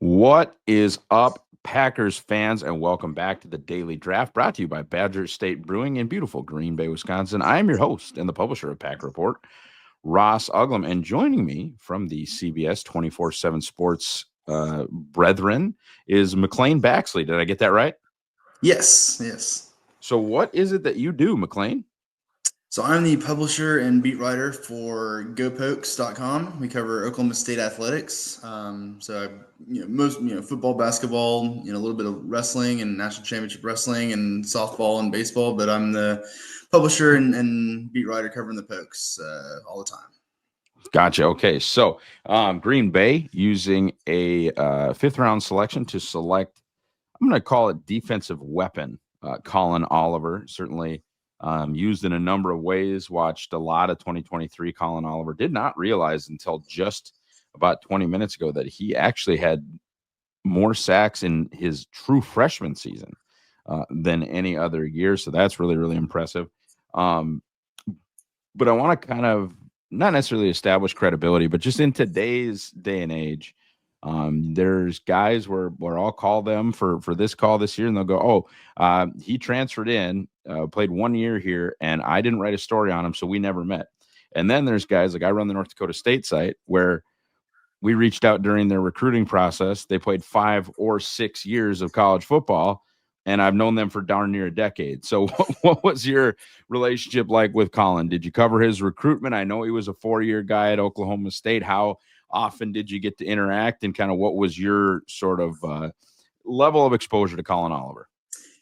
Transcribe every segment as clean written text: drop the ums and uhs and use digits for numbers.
What is up, Packers fans, and welcome back to the Daily Draft, brought to you by Badger State Brewing in beautiful Green Bay, Wisconsin. I am your host and the publisher of Pack Report, Ross Uglem, and joining me from the CBS 24/7 Sports brethren is McClain Baxley. Did I get that right? Yes. So, what is it that you do, McClain? So I'm the publisher and beat writer for GoPokes.com. We cover Oklahoma State athletics. Most football, basketball, a little bit of wrestling and national championship wrestling and softball and baseball. But I'm the publisher and beat writer covering the Pokes all the time. Gotcha. Okay. So, Green Bay using a fifth round selection to select, I'm going to call it defensive weapon, Collin Oliver. Certainly used in a number of ways. Watched a lot of 2023 Collin Oliver. Did not realize until just about 20 minutes ago that he actually had more sacks in his true freshman season than any other year. So that's really, really impressive. But I want to kind of not necessarily establish credibility, but just in today's day and age, there's guys where I'll call them for this call this year, and they'll go, "Oh, he transferred in, played 1 year here, and I didn't write a story on him, so we never met." And then there's guys like I run the North Dakota State site where we reached out during their recruiting process. They played 5 or 6 years of college football, and I've known them for darn near a decade. So, what was your relationship like with Collin? Did you cover his recruitment? I know he was a 4-year guy at Oklahoma State. How often did you get to interact, and kind of what was your sort of level of exposure to Collin Oliver?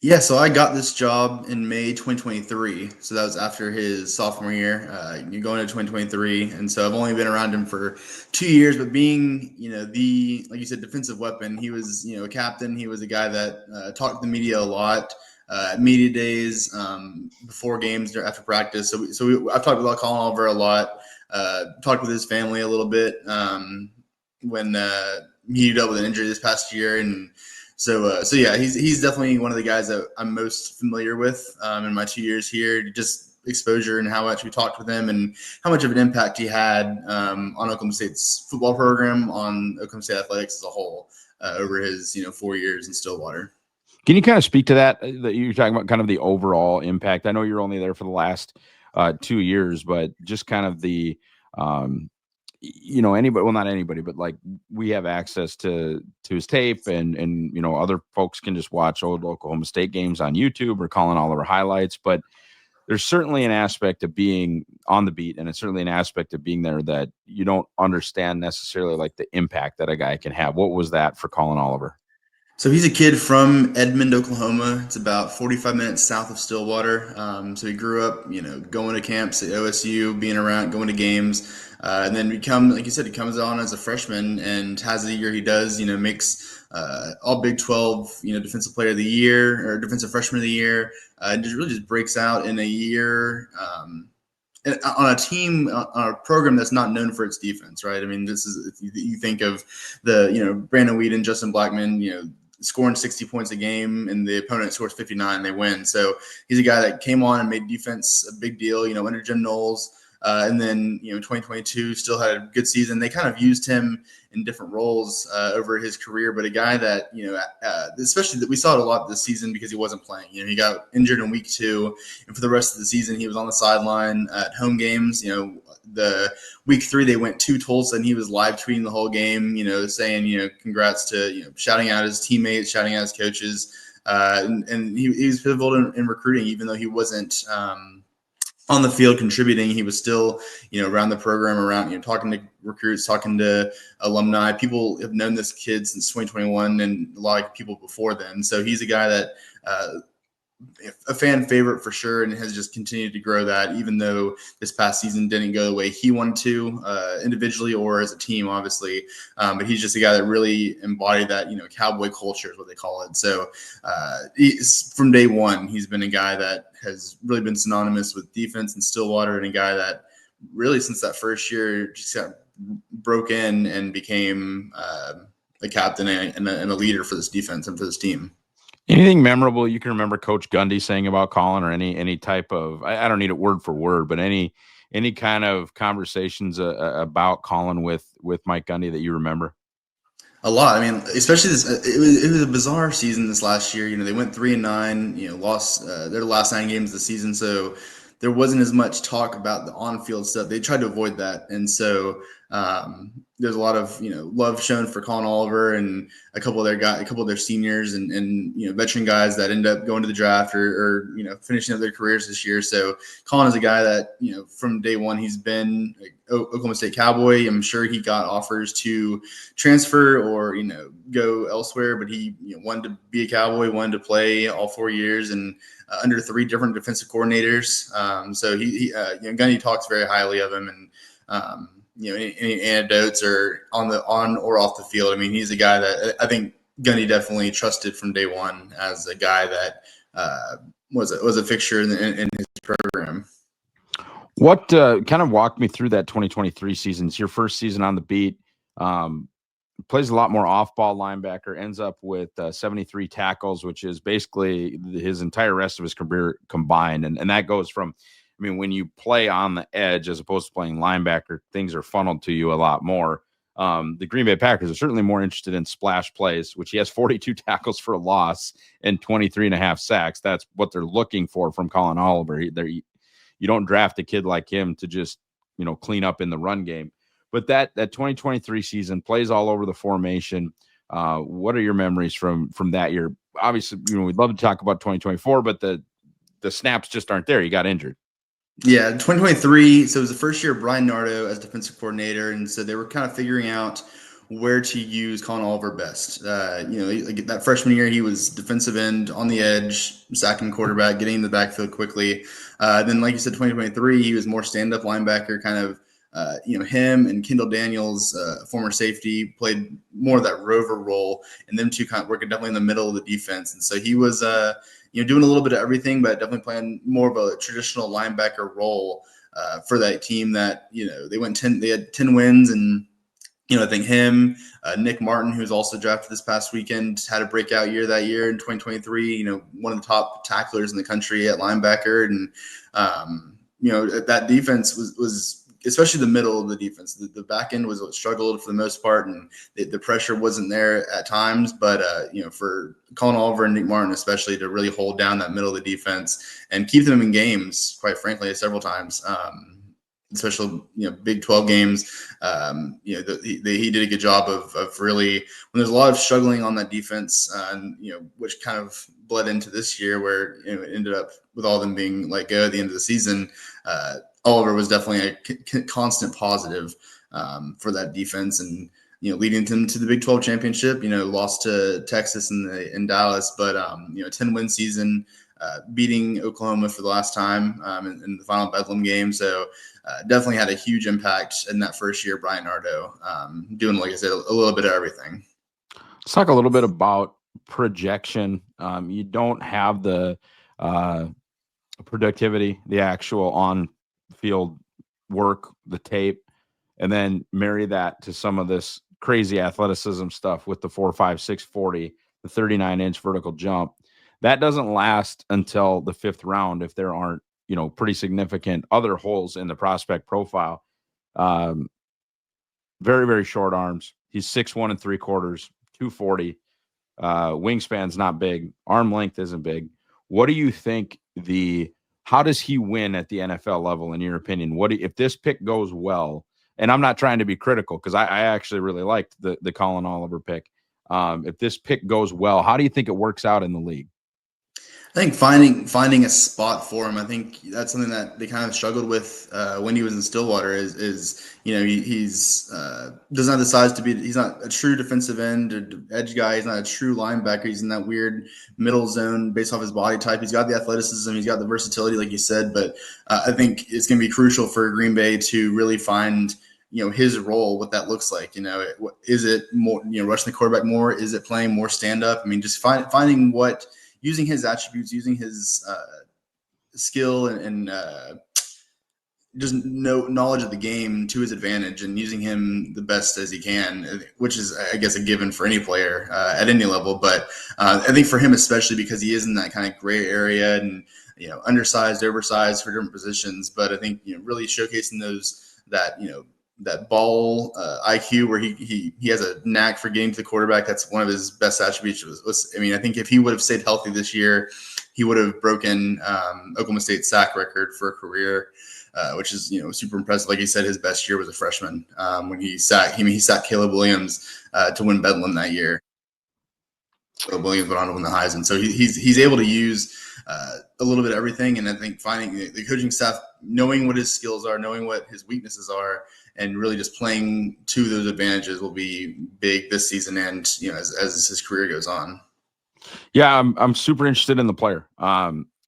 Yeah, so I got this job in May 2023. So that was after his sophomore year. You're going to 2023, and so I've only been around him for 2 years. But being, the like you said, defensive weapon, he was, a captain. He was a guy that talked to the media a lot. At media days, before games, after practice. I've talked about Colin Oliver a lot. Talked with his family a little bit when he dealt with an injury this past year, and so yeah, he's definitely one of the guys that I'm most familiar with in my 2 years here. Just exposure and how much we talked with him and how much of an impact he had on Oklahoma State's football program, on Oklahoma State athletics as a whole over his 4 years in Stillwater. Can you kind of speak to that? That you're talking about, kind of the overall impact. I know you're only there for the last 2 years, but just kind of the anybody, well, not anybody, but like we have access to his tape, and other folks can just watch old Oklahoma State games on YouTube or Collin Oliver highlights. But there's certainly an aspect of being on the beat, and it's certainly an aspect of being there that you don't understand necessarily, like the impact that a guy can have. What was that for Collin Oliver? So he's a kid from Edmond, Oklahoma. It's about 45 minutes south of Stillwater. So he grew up, going to camps at OSU, being around, going to games, and then like you said, he comes on as a freshman and has the year he does. Makes all Big 12, defensive player of the year or defensive freshman of the year, and just really just breaks out in a year. On a team, on a program that's not known for its defense, right? I mean, this is, you think of the, Brandon Whedon, Justin Blackman, scoring 60 points a game, and the opponent scores 59, they win. So he's a guy that came on and made defense a big deal, under Jim Knowles. And then, 2022 still had a good season. They kind of used him in different roles over his career, but a guy that, especially that we saw it a lot this season because he wasn't playing. He got injured in week 2, and for the rest of the season, he was on the sideline at home games. The week 3, they went to Tulsa, and he was live tweeting the whole game, saying, congrats to, shouting out his teammates, shouting out his coaches. And he was pivotal in recruiting, even though he wasn't on the field contributing. He was still, around the program, around, talking to recruits, talking to alumni. People have known this kid since 2021 and a lot of people before then. So he's a guy that a fan favorite for sure, and has just continued to grow that, even though this past season didn't go the way he wanted to individually or as a team, obviously. But he's just a guy that really embodied that, cowboy culture is what they call it. So from day one, he's been a guy that has really been synonymous with defense in Stillwater, and a guy that really, since that first year, just got broke in and became a captain and a leader for this defense and for this team. Anything memorable you can remember Coach Gundy saying about Collin, or any type of, I don't need it word for word, but any kind of conversations about Collin with Mike Gundy that you remember? A lot. I mean, especially this. It was a bizarre season this last year. They went 3-9. Lost their last 9 games of the season, so there wasn't as much talk about the on-field stuff. They tried to avoid that, and so there's a lot of love shown for Collin Oliver and a couple of their seniors, and veteran guys that end up going to the draft or finishing up their careers this year. So Collin is a guy that from day one he's been Oklahoma State Cowboy. I'm sure he got offers to transfer or go elsewhere, but he wanted to be a Cowboy, wanted to play all 4 years and under 3 different defensive coordinators. So Gunny talks very highly of him, and any anecdotes or on or off the field. I mean, he's a guy that I think Gunny definitely trusted from day one as a guy that was a fixture in his program. What kind of walked me through that 2023 season? It's your first season on the beat. Plays a lot more off-ball linebacker, ends up with 73 tackles, which is basically his entire rest of his career combined. And that goes from, I mean, when you play on the edge as opposed to playing linebacker, things are funneled to you a lot more. The Green Bay Packers are certainly more interested in splash plays, which he has 42 tackles for a loss and 23 and a half sacks. That's what they're looking for from Collin Oliver. You don't draft a kid like him to just, clean up in the run game. But that 2023 season plays all over the formation. What are your memories from that year? Obviously, we'd love to talk about 2024, but the snaps just aren't there. You got injured. Yeah, 2023. So it was the first year of Brian Nardo as defensive coordinator, and so they were kind of figuring out where to use Collin Oliver best. Like that freshman year, he was defensive end on the edge, sacking quarterback, getting in the backfield quickly. Then, like you said, 2023, he was more stand-up linebacker, kind of. Him and Kendall Daniels, former safety, played more of that rover role, and them two kind of working definitely in the middle of the defense. And so he was, doing a little bit of everything, but definitely playing more of a traditional linebacker role for that team. That they had 10 wins, and I think him, Nick Martin, who's also drafted this past weekend, had a breakout year that year in 2023. One of the top tacklers in the country at linebacker, and that defense was especially the middle of the defense. The back end was what struggled for the most part, and the pressure wasn't there at times. But for Collin Oliver and Nick Martin, especially, to really hold down that middle of the defense and keep them in games, quite frankly, several times. Especially Big 12 games, he did a good job of really, when there's a lot of struggling on that defense, which kind of bled into this year, where it ended up with all of them being let go at the end of the season. Oliver was definitely a constant positive for that defense, and leading them to the Big 12 championship. Lost to Texas in Dallas, but 10-win season, beating Oklahoma for the last time in the final Bedlam game. So definitely had a huge impact in that first year, Brian Nardo, doing, like I said, a little bit of everything. Let's talk a little bit about projection. You don't have the productivity, the actual on-field work, the tape, and then marry that to some of this crazy athleticism stuff with the 4.5, 640, the 39-inch vertical jump. That doesn't last until the 5th round if there aren't, pretty significant other holes in the prospect profile. Very, very short arms. He's 6'1 3/4, 240. Wingspan's not big. Arm length isn't big. What do you think how does he win at the NFL level, in your opinion? If this pick goes well, and I'm not trying to be critical because I actually really liked the Collin Oliver pick. If this pick goes well, how do you think it works out in the league? I think finding a spot for him. I think that's something that they kind of struggled with when he was in Stillwater. He's doesn't have the size to be. He's not a true defensive end or edge guy. He's not a true linebacker. He's in that weird middle zone based off his body type. He's got the athleticism. He's got the versatility, like you said. But I think it's going to be crucial for Green Bay to really find his role, what that looks like. Is it more rushing the quarterback more? Is it playing more stand up? I mean, just finding what. Using his attributes, using his skill and just knowledge of the game to his advantage, and using him the best as he can, which is, I guess, a given for any player at any level. But I think for him, especially because he is in that kind of gray area and undersized, oversized for different positions. But I think really showcasing that that ball IQ where he has a knack for getting to the quarterback. That's one of his best attributes. I mean, I think if he would have stayed healthy this year, he would have broken Oklahoma State's sack record for a career, which is super impressive. Like he said, his best year was a freshman when he sacked. He sacked Caleb Williams to win Bedlam that year. Williams went on to win the Heisman, so he's able to use a little bit of everything. And I think finding the coaching staff, knowing what his skills are, knowing what his weaknesses are, and really just playing to those advantages will be big this season and as his career goes on. Yeah, I'm super interested in the player.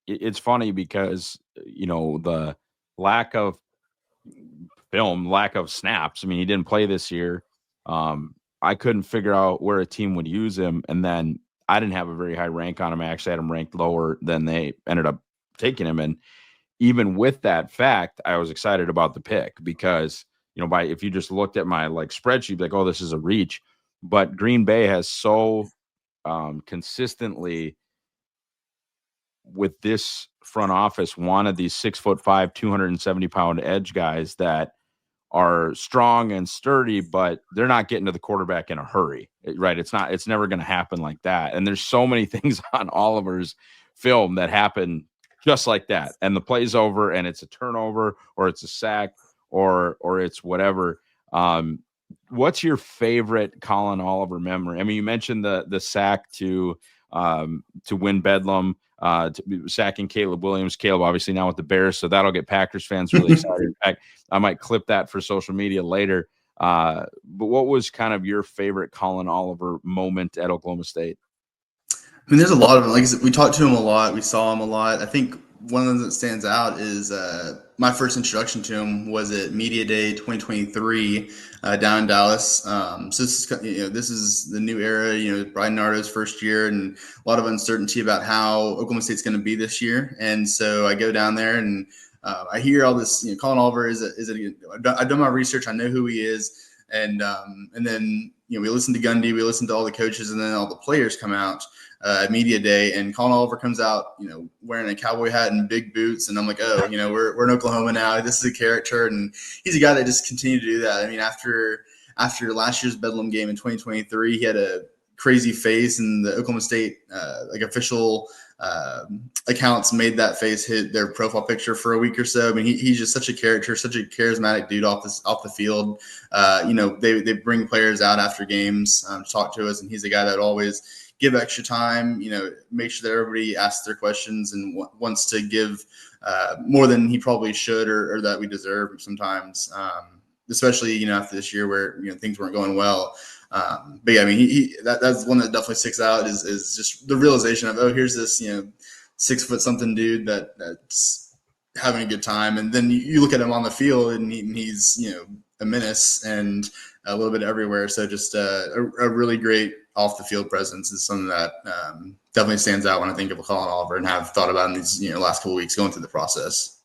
It's funny because the lack of film, lack of snaps. I mean, he didn't play this year. I couldn't figure out where a team would use him, and then I didn't have a very high rank on him. I actually had him ranked lower than they ended up taking him. And even with that fact, I was excited about the pick because if you just looked at my spreadsheet, like, oh, this is a reach. But Green Bay has so consistently with this front office wanted these 6'5", 270-pound edge guys that are strong and sturdy, but they're not getting to the quarterback in a hurry, right? It's never going to happen like that. And there's so many things on Oliver's film that happen just like that. And the play's over and it's a turnover or it's a sack or it's whatever. What's your favorite Collin Oliver memory? I mean, you mentioned the sack to win Bedlam, sacking Caleb Williams. Caleb obviously now with the Bears, so that'll get Packers fans really excited. In fact, I might clip that for social media later. But what was kind of your favorite Collin Oliver moment at Oklahoma State? I mean, there's a lot of them. Like I said, we talked to him a lot. We saw him a lot. I think one of them that stands out is my first introduction to him was at Media Day 2023 down in Dallas. So this is the new era. Brian Nardo's first year, and a lot of uncertainty about how Oklahoma State's going to be this year. And so I go down there and I hear all this. Collin Oliver I've done my research. I know who he is, and then we listen to Gundy, we listen to all the coaches, and then all the players come out. Media Day, and Collin Oliver comes out, wearing a cowboy hat and big boots, and I'm like, oh, we're in Oklahoma now. This is a character, and he's a guy that just continued to do that. I mean, after last year's Bedlam game in 2023, he had a crazy face, and the Oklahoma State official accounts made that face hit their profile picture for a week or so. I mean, he's just such a character, such a charismatic dude off the field. They bring players out after games to talk to us, and he's a guy that always give extra time, make sure that everybody asks their questions and wants to give more than he probably should or that we deserve sometimes, especially, after this year where, things weren't going well. But yeah, I mean, that's one that definitely sticks out is just the realization of, oh, here's this, 6 foot something dude that's having a good time. And then you look at him on the field and he's, a menace and a little bit everywhere. So just a really great off the field presence is something that definitely stands out when I think of Collin Oliver and have thought about in these last couple of weeks going through the process.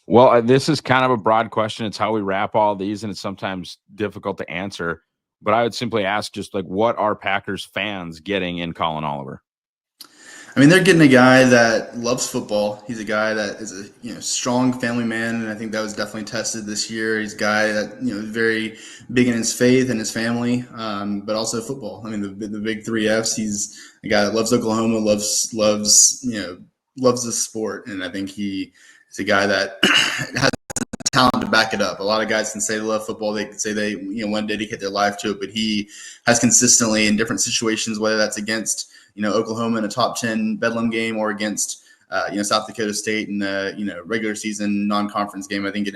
Well, this is kind of a broad question. It's how we wrap all these, and it's sometimes difficult to answer. But I would simply ask, just what are Packers fans getting in Collin Oliver? I mean, they're getting a guy that loves football. He's a guy that is a strong family man, and I think that was definitely tested this year. He's a guy that very big in his faith and his family, but also football. I mean, the big 3 Fs. He's a guy that loves Oklahoma, loves the sport, and I think he's a guy that has talent to back it up. A lot of guys can say they love football. They can say they want to dedicate their life to it, but he has consistently in different situations, whether that's against Oklahoma in a top 10 Bedlam game or against South Dakota State in a regular season non-conference game. I think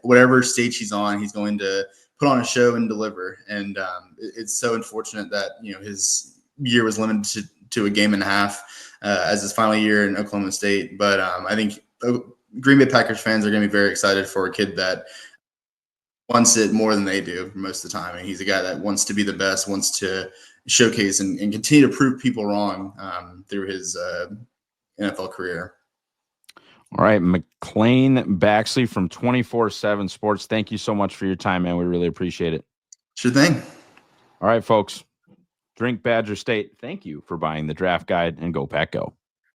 whatever stage he's on, he's going to put on a show and deliver. And it's so unfortunate that his year was limited to a game and a half as his final year in Oklahoma State. But I think Green Bay Packers fans are going to be very excited for a kid that wants it more than they do most of the time. And he's a guy that wants to be the best, wants to showcase and continue to prove people wrong through his NFL career. All right, McClain Baxley from 24/7 Sports. Thank you so much for your time, man. We really appreciate it. Sure thing. All right, folks. Drink Badger State. Thank you for buying the draft guide, and go Pack Go.